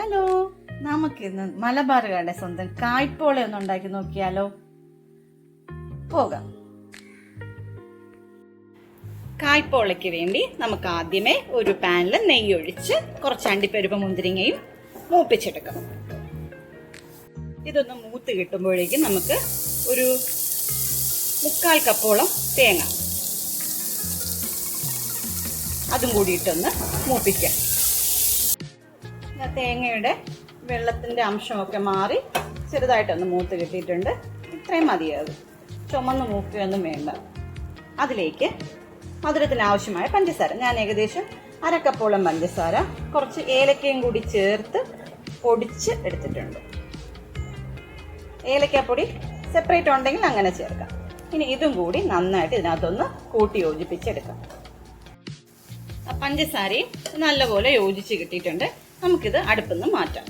Hello, നമുക്കിന്ന് മലബാറുകാരുടെ സ്വന്തം കായ്പോള ഒന്ന് ഉണ്ടാക്കി നോക്കിയാലോ? പോകാം. കായ്പോളയ്ക്ക് വേണ്ടി നമുക്ക് ആദ്യമേ ഒരു പാനിൽ നെയ്യ് ഒഴിച്ച് കുറച്ച് അണ്ടിപ്പരിപ്പ് മുന്തിരിങ്ങയും മൂപ്പിച്ചെടുക്കാം. ഇതൊന്ന് മൂത്ത് കിട്ടുമ്പോഴേക്കും നമുക്ക് ഒരു 3/4 കപ്പോളം തേങ്ങ അതും കൂടിയിട്ടൊന്ന് മൂപ്പിക്കാം. തേങ്ങയുടെ വെള്ളത്തിൻ്റെ അംശമൊക്കെ മാറി ചെറുതായിട്ടൊന്ന് മൂത്ത് കിട്ടിയിട്ടുണ്ട്. ഇത്രയും മതിയാകും, ചുമന്ന് മൂക്കുകയൊന്നും വേണ്ട. അതിലേക്ക് മധുരത്തിന് ആവശ്യമായ പഞ്ചസാര, ഞാൻ ഏകദേശം 1/2 കപ്പോളം പഞ്ചസാര, കുറച്ച് ഏലക്കയും കൂടി ചേർത്ത് പൊടിച്ച് എടുത്തിട്ടുണ്ട്. ഏലക്കാപ്പൊടി സെപ്പറേറ്റ് ഉണ്ടെങ്കിൽ അങ്ങനെ ചേർക്കാം. ഇനി ഇതും കൂടി നന്നായിട്ട് ഇതിനകത്തൊന്ന് കൂട്ടി യോജിപ്പിച്ചെടുക്കാം. പഞ്ചസാരയും നല്ലപോലെ യോജിച്ച് കിട്ടിയിട്ടുണ്ട്. നമുക്കിത് അടുപ്പിൽ നിന്ന് മാറ്റാം.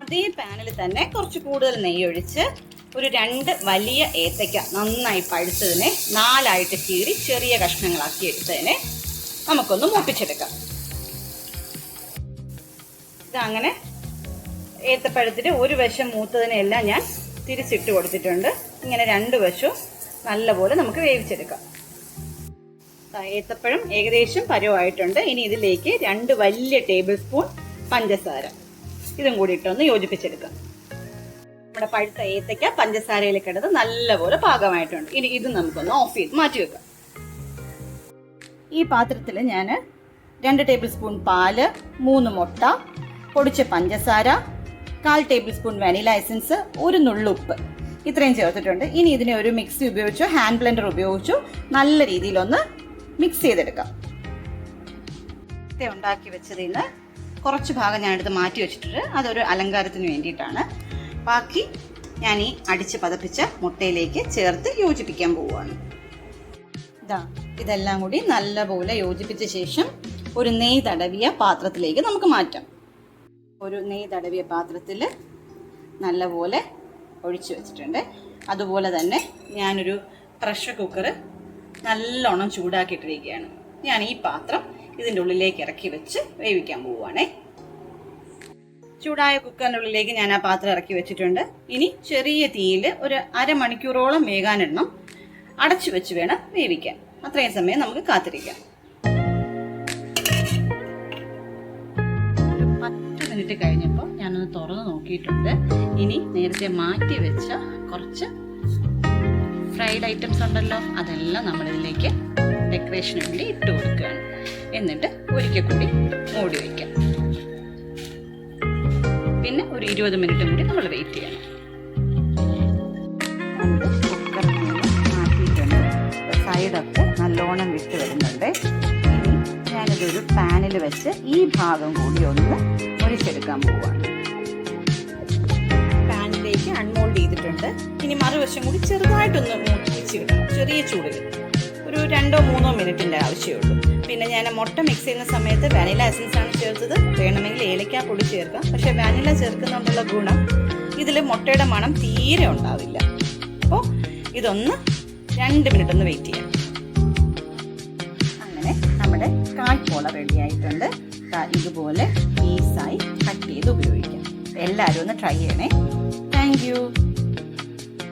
അതേ പാനിൽ തന്നെ കുറച്ച് കൂടുതൽ നെയ്യ് ഒഴിച്ച് ഒരു 2 വലിയ ഏത്തയ്ക്ക നന്നായി പഴുത്തതിനെ 4ആയിട്ട് കീറി ചെറിയ കഷ്ണങ്ങളാക്കി എടുത്തതിനെ നമുക്കൊന്ന് മൂപ്പിച്ചെടുക്കാം. ഇതങ്ങനെ ഏത്തപ്പഴത്തിൻ്റെ ഒരു വശം മൂത്തതിനെല്ലാം ഞാൻ തിരിച്ചിട്ട് കൊടുത്തിട്ടുണ്ട്. ഇങ്ങനെ 2 വശവും നല്ലപോലെ നമുക്ക് വേവിച്ചെടുക്കാം. ഏത്തപ്പഴം ഏകദേശം പരുവായിട്ടുണ്ട്. ഇനി ഇതിലേക്ക് 2 വലിയ ടേബിൾ സ്പൂൺ പഞ്ചസാര ഇതും കൂടി ഇട്ടൊന്ന് യോജിപ്പിച്ചെടുക്കാം. നമ്മുടെ പഴുത്ത ഏത്തയ്ക്ക പഞ്ചസാരയിലേക്ക് ഇടത് നല്ലപോലെ പാകമായിട്ടുണ്ട്. ഇനി ഇത് നമുക്കൊന്ന് ഓഫ് ചെയ്ത് മാറ്റി വെക്കാം. ഈ പാത്രത്തിൽ ഞാൻ 2 ടേബിൾ സ്പൂൺ പാല്, 3 മുട്ട, പൊടിച്ച പഞ്ചസാര, 1/4 ടേബിൾ സ്പൂൺ വാനില എസൻസ്, ഒരു നുള്ളുപ്പ് ഇത്രയും ചേർത്തിട്ടുണ്ട്. ഇനി ഇതിനെ ഒരു മിക്സി ഉപയോഗിച്ചോ ഹാൻഡ് ബ്ലെൻഡർ ഉപയോഗിച്ചോ നല്ല രീതിയിലൊന്ന് മിക്സ് ചെയ്തെടുക്കാം. ഉണ്ടാക്കി വെച്ചതിൽ നിന്ന് കുറച്ച് ഭാഗം ഞാനെടുത്ത് മാറ്റി വെച്ചിട്ടുണ്ട്. അതൊരു അലങ്കാരത്തിന് വേണ്ടിയിട്ടാണ്. ബാക്കി ഞാൻ ഈ അടിച്ച് പതപ്പിച്ച മുട്ടയിലേക്ക് ചേർത്ത് യോജിപ്പിക്കാൻ പോവുകയാണ്. ഇതെല്ലാം കൂടി നല്ലപോലെ യോജിപ്പിച്ച ശേഷം ഒരു നെയ്യ് തടവിയ പാത്രത്തിലേക്ക് നമുക്ക് മാറ്റാം. ഒരു നെയ്യ് തടവിയ പാത്രത്തിൽ നല്ലപോലെ ഒഴിച്ചു വെച്ചിട്ടുണ്ട്. അതുപോലെ തന്നെ ഞാനൊരു പ്രഷർ കുക്കർ നല്ലോണം ചൂടാക്കിയിട്ടിരിക്കുകയാണ്. ഞാൻ ഈ പാത്രം ഇതിൻ്റെ ഉള്ളിലേക്ക് ഇറക്കി വെച്ച് വേവിക്കാൻ പോവുകയാണേ. ചൂടായ കുക്കറിൻ്റെ ഉള്ളിലേക്ക് ഞാൻ ആ പാത്രം ഇറക്കി വെച്ചിട്ടുണ്ട്. ഇനി ചെറിയ തീയിൽ ഒരു 1/2 മണിക്കൂറോളം വേകാനിടണം. അടച്ചു വെച്ച് വേണം വേവിക്കാൻ. അത്രയും സമയം നമുക്ക് കാത്തിരിക്കാം. ഒരു 10 മിനിറ്റ് കഴിഞ്ഞപ്പോൾ ഞാനൊന്ന് തുറന്ന് നോക്കിയിട്ടുണ്ട്. ഇനി നേരത്തെ മാറ്റി വെച്ച കുറച്ച് ഫ്രൈഡ് ഐറ്റംസ് ഉണ്ടല്ലോ, അതെല്ലാം നമ്മളിതിലേക്ക് ഡെക്കറേഷന് വേണ്ടി ഇട്ട് കൊടുക്കുകയാണ്. എന്നിട്ട് ഒരിക്കൽ കൂടി മൂടി വയ്ക്കാം. പിന്നെ ഒരു 20 മിനിറ്റും കൂടി നമ്മൾ വെയിറ്റ് ചെയ്യണം. കുക്കറിൽ നിന്ന് മാറ്റിയിട്ടുണ്ട്. സൈഡൊക്കെ നല്ലോണം വിട്ട് വരുന്നുണ്ട്. ഇനി ഞാനിതൊരു പാനിൽ വെച്ച് ഈ ഭാഗം കൂടി ഒന്ന് മുരിച്ചെടുക്കാൻ പോവുകയാണ്. പാനിലേക്ക് അൺമോൾഡ് ചെയ്തിട്ടുണ്ട്. ഇനി മറുവശം കൂടി ചെറുതായിട്ടൊന്ന് മൂപ്പിച്ച് കിട്ടണം. ചെറിയ ചൂടിൽ ഒരു 2-3 മിനിറ്റിൻ്റെ ആവശ്യമുള്ളൂ. പിന്നെ ഞാൻ മുട്ട മിക്സ് ചെയ്യുന്ന സമയത്ത് വാനില എസൻസ് ആണ് ചേർത്തത്. വേണമെങ്കിൽ ഏലക്കാപ്പൊടി ചേർക്കാം. പക്ഷേ വാനില ചേർക്കുന്നതുകൊണ്ടുള്ള ഗുണം ഇതിൽ മുട്ടയുടെ മണം തീരെ ഉണ്ടാവില്ല. അപ്പോൾ ഇതൊന്ന് 2 മിനിറ്റ് ഒന്ന് വെയിറ്റ് ചെയ്യാം. അങ്ങനെ നമ്മുടെ കായ്പോള റെഡി ആയിട്ടുണ്ട്. ഇതുപോലെ പീസായി കട്ട് ചെയ്ത് ഉപയോഗിക്കാം. എല്ലാവരും ഒന്ന് ട്രൈ ചെയ്യണേ. Thank you.